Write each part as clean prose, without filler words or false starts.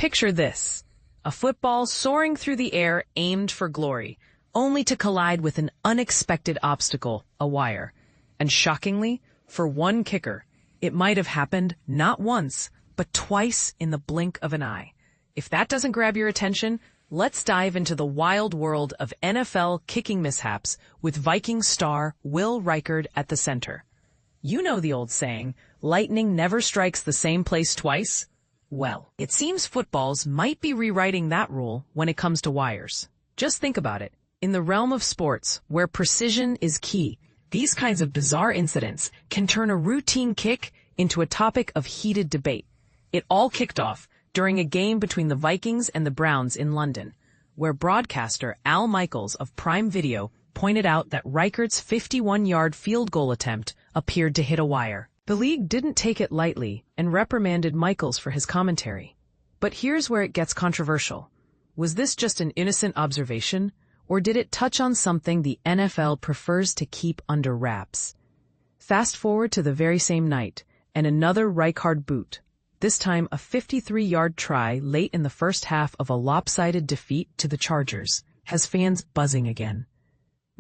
Picture this: a football soaring through the air aimed for glory, only to collide with an unexpected obstacle, a wire. And shockingly, for one kicker, it might have happened not once, but twice in the blink of an eye. If that doesn't grab your attention, let's dive into the wild world of NFL kicking mishaps with Vikings star Will Reichard at the center. You know the old saying, lightning never strikes the same place twice? Well, it seems footballs might be rewriting that rule when it comes to wires. Just think about it. In the realm of sports, where precision is key, these kinds of bizarre incidents can turn a routine kick into a topic of heated debate. It all kicked off during a game between the Vikings and the Browns in London, where broadcaster Al Michaels of Prime Video pointed out that Reichard's 51-yard field goal attempt appeared to hit a wire. The league didn't take it lightly and reprimanded Michaels for his commentary. But here's where it gets controversial. Was this just an innocent observation, or did it touch on something the NFL prefers to keep under wraps? Fast forward to the very same night, and another Reichard boot. This time a 53-yard try late in the first half of a lopsided defeat to the Chargers has fans buzzing again.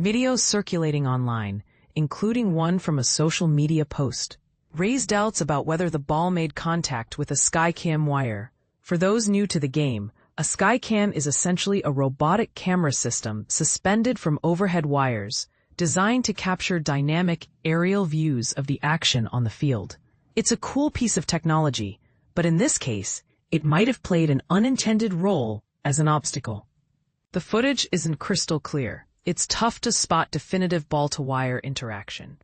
Videos circulating online, including one from a social media post, raised doubts about whether the ball made contact with a Skycam wire. For those new to the game, a Skycam is essentially a robotic camera system suspended from overhead wires, designed to capture dynamic aerial views of the action on the field. It's a cool piece of technology, but in this case, it might have played an unintended role as an obstacle. The footage isn't crystal clear. It's tough to spot definitive ball-to-wire interaction.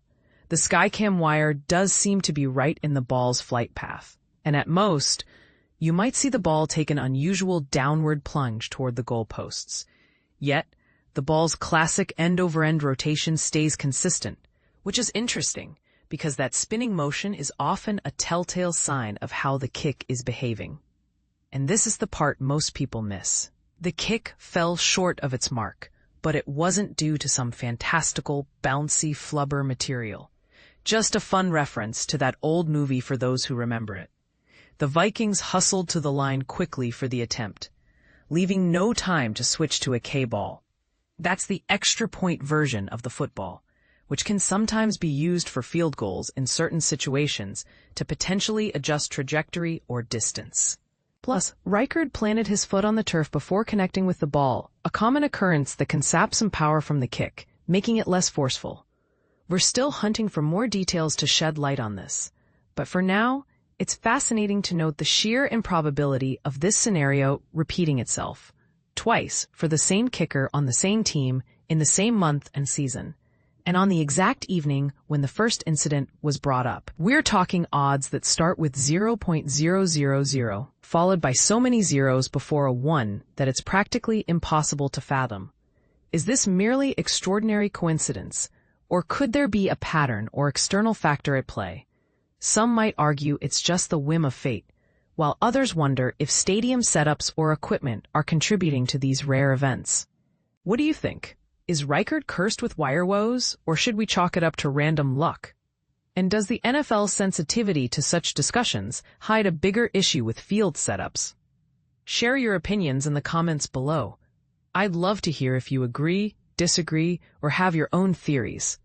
The Skycam wire does seem to be right in the ball's flight path, and at most, you might see the ball take an unusual downward plunge toward the goalposts. Yet, the ball's classic end-over-end rotation stays consistent, which is interesting, because that spinning motion is often a telltale sign of how the kick is behaving. And this is the part most people miss. The kick fell short of its mark, but it wasn't due to some fantastical, bouncy flubber material. Just a fun reference to that old movie for those who remember it. The Vikings hustled to the line quickly for the attempt, leaving no time to switch to a K-ball. That's the extra point version of the football, which can sometimes be used for field goals in certain situations to potentially adjust trajectory or distance. Plus, Reichard planted his foot on the turf before connecting with the ball, a common occurrence that can sap some power from the kick, making it less forceful. We're still hunting for more details to shed light on this, but for now, it's fascinating to note the sheer improbability of this scenario repeating itself, twice for the same kicker on the same team in the same month and season, and on the exact evening when the first incident was brought up. We're talking odds that start with 0.000, followed by so many zeros before a 1 that it's practically impossible to fathom. Is this merely extraordinary coincidence, or could there be a pattern or external factor at play? Some might argue it's just the whim of fate, while others wonder if stadium setups or equipment are contributing to these rare events. What do you think? Is Reichard cursed with wire woes, or should we chalk it up to random luck? And does the NFL's sensitivity to such discussions hide a bigger issue with field setups? Share your opinions in the comments below. I'd love to hear if you agree, disagree, or have your own theories.